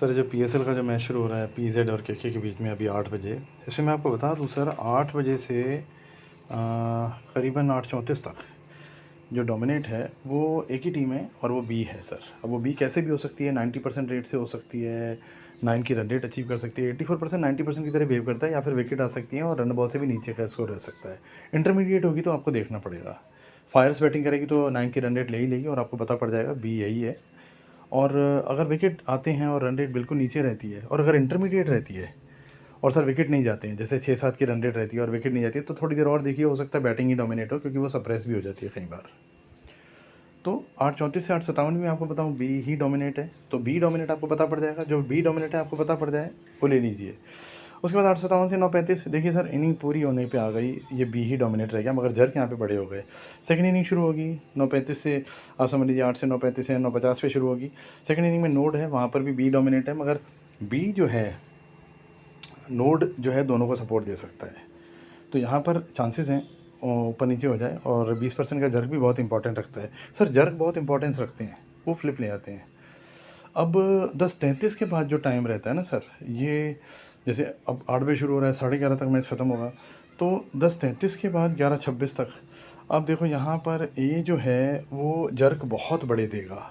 Sir जो PSL का जो मैच शुरू हो रहा है पीजेड और केके के बीच में अभी 8 बजे, इसमें मैं आपको बता दूं सर 8 बजे से करीबन 8:34 तक जो डोमिनेट है वो एक ही टीम है और वो बी है सर। अब वो बी कैसे भी हो सकती है, 90% रेट से हो सकती है, 9 की रन रेट अचीव कर सकती है, 84% 90% की तरह बिहेव करता है, या फिर विकेट आ सकती है और रन बॉल से भी नीचे का स्कोर रह सकता है। इंटरमीडिएट होगी तो आपको देखना पड़ेगा। फायर्स बैटिंग करेगी तो 9 की रन रेट ले ही लेगी और आपको पता पड़ जाएगा बी यही है। और अगर विकेट आते हैं और रन रेट बिल्कुल नीचे रहती है और अगर इंटरमीडिएट रहती है और सर विकेट नहीं जाते हैं, जैसे 6-7 की रन रेट रहती है और विकेट नहीं जाती है, तो थोड़ी देर और देखिए, हो सकता है बैटिंग ही डोमिनेट हो, क्योंकि वो सप्रेस भी हो जाती है कई बार। तो 8:34 से 8:57 में आपको बताऊं बी ही डोमिनेट है, तो बी डोमिनेट आपको पता पड़ जाएगा। जो बी डोमिनेट है आपको पता पड़ जाए वो ले लीजिए। उसके बाद 8:57 से 9:35 देखिए सर, इनिंग पूरी होने पे आ गई, ये बी ही डोमिनेट रह गया, मगर जर्क यहाँ पे बड़े हो गए। सेकंड इनिंग शुरू होगी 9:35 से, आप समझ लीजिए 8 से 9:35 से 9:50 पे शुरू होगी। सेकंड इनिंग में नोड है, वहाँ पर भी बी डोमिनेट है, मगर बी जो है, नोड जो है दोनों को सपोर्ट दे सकता है। तो यहाँ पर चांसेस हैं ऊपर नीचे हो जाए, और 20% का जर्क भी बहुत इंपॉर्टेंट रखता है सर। जर्क बहुत इंपॉर्टेंस रखते हैं, वो फ्लिप ले आते हैं। अब 10:33 के बाद जो टाइम रहता है ना सर, ये जैसे अब 8 बजे शुरू हो रहा है, 11:30 तक मैच ख़त्म होगा, तो 10:33 के बाद 11:26 तक अब देखो यहाँ पर ये जो है वो जर्क बहुत बड़े देगा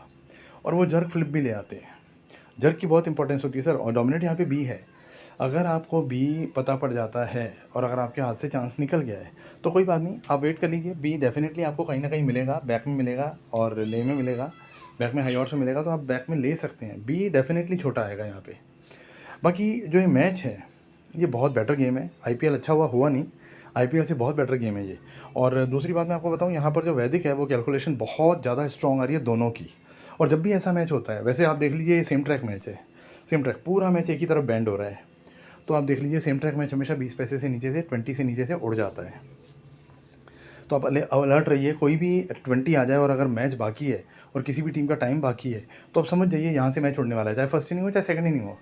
और वो जर्क फ्लिप भी ले आते हैं। जर्क की बहुत इंपॉर्टेंस होती है सर, और डोमिनेट यहाँ पे बी है। अगर आपको बी पता पड़ जाता है और अगर आपके हाथ से चांस निकल गया है तो कोई बात नहीं, आप वेट कर लीजिए। बी डेफिनेटली आपको कहीं ना कहीं मिलेगा, बैक में मिलेगा और ले में मिलेगा, बैक में हाई ऑर्ड्स में मिलेगा, तो आप बैक में ले सकते हैं। बी डेफिनेटली छोटा आएगा यहाँ पे। बाकी जो ये मैच है ये बहुत बेटर गेम है। आईपीएल अच्छा हुआ नहीं, आईपीएल से बहुत बेटर गेम है ये। और दूसरी बात मैं आपको बताऊँ, यहाँ पर जो वैदिक है वो कैलकुलेशन बहुत ज़्यादा स्ट्रॉन्ग आ रही है दोनों की। और जब भी ऐसा मैच होता है, वैसे आप देख लीजिए ये सेम ट्रैक मैच है, सेम ट्रैक पूरा मैच एक ही तरफ बैंड हो रहा है, तो आप देख लीजिए सेम ट्रैक मैच हमेशा 20 पैसे से नीचे से 20 से नीचे से उड़ जाता है। तो आप अलर्ट रहिए, कोई भी 20 आ जाए और अगर मैच बाकी है और किसी भी टीम का टाइम बाकी है तो आप समझ जाइए यहाँ से मैच उड़ने वाला है, चाहे फर्स्ट इनिंग हो चाहे सेकंड इनिंग हो।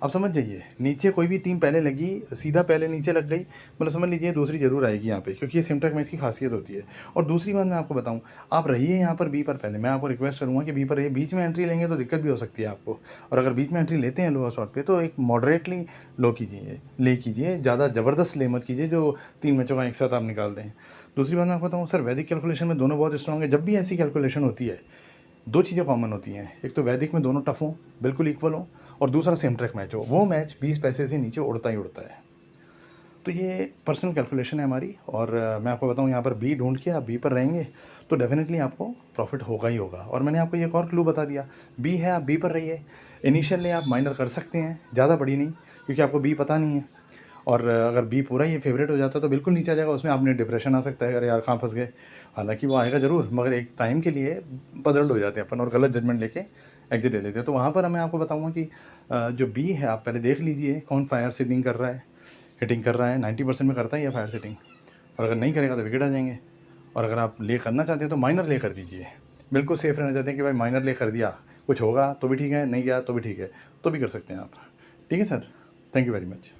आप समझ जाइए, नीचे कोई भी टीम पहले लगी, सीधा पहले नीचे लग गई, मतलब समझ लीजिए दूसरी ज़रूर आएगी यहाँ पे, क्योंकि ये सेम ट्रैक मैच की खासियत होती है। और दूसरी बात मैं आपको बताऊँ, आप रहिए यहाँ पर बी पर, पहले मैं आपको रिक्वेस्ट करूँगा कि बी पर रहिए। बीच में एंट्री लेंगे तो दिक्कत भी हो सकती है आपको, और अगर बीच में एंट्री लेते हैं लोअर शॉट पे तो एक मॉडरेटली लो कीजिए, ले कीजिए, ज़्यादा ज़बरदस्त ले मत कीजिए जो 3 मैचों का एक साथ आप निकाल दें। दूसरी बात मैं आपको बताऊँ सर, वैदिक कैलकुलेशन में दोनों बहुत स्ट्रॉन्ग है। जब भी ऐसी कैलकुलेशन होती है, दो चीज़ें कॉमन होती हैं, एक तो वैदिक में दोनों टफ हों, बिल्कुल इक्वल हों, और दूसरा सेम ट्रैक मैच हो। वो मैच 20 पैसे से नीचे उड़ता ही उड़ता है। तो ये पर्सनल कैलकुलेशन है हमारी, और मैं आपको बताऊँ यहाँ पर बी ढूंढ के आप बी पर रहेंगे तो डेफिनेटली आपको प्रॉफिट होगा ही होगा। और मैंने आपको एक और क्लू बता दिया, बी है, आप बी पर रहिए। इनिशियल ले आप माइनर कर सकते हैं, ज़्यादा बड़ी नहीं, क्योंकि आपको बी पता नहीं है। और अगर बी पूरा ही फेवरेट हो जाता है तो बिल्कुल नीचे आ जाएगा, उसमें आपने डिप्रेशन आ सकता है, अरे यार कहाँ फंस गए। हालांकि वो आएगा ज़रूर, मगर एक टाइम के लिए पजल्ड हो जाते हैं अपन और गलत जजमेंट लेके एग्जिट ले लेते हैं। तो वहाँ पर मैं आपको बताऊँगा कि जो बी है आप पहले देख लीजिए कौन फायर सीडिंग कर रहा है, हिटिंग कर रहा है। 90% में करता ही है फायर सीटिंग, और अगर नहीं करेगा तो विकेट आ जाएंगे। और अगर आप ले करना चाहते हैं तो माइनर ले कर दीजिए, बिल्कुल सेफ रहना चाहते हैं कि भाई माइनर ले कर दिया, कुछ होगा तो भी ठीक है, नहीं गया तो भी ठीक है, तो भी कर सकते हैं आप। ठीक है sir, thank you very much.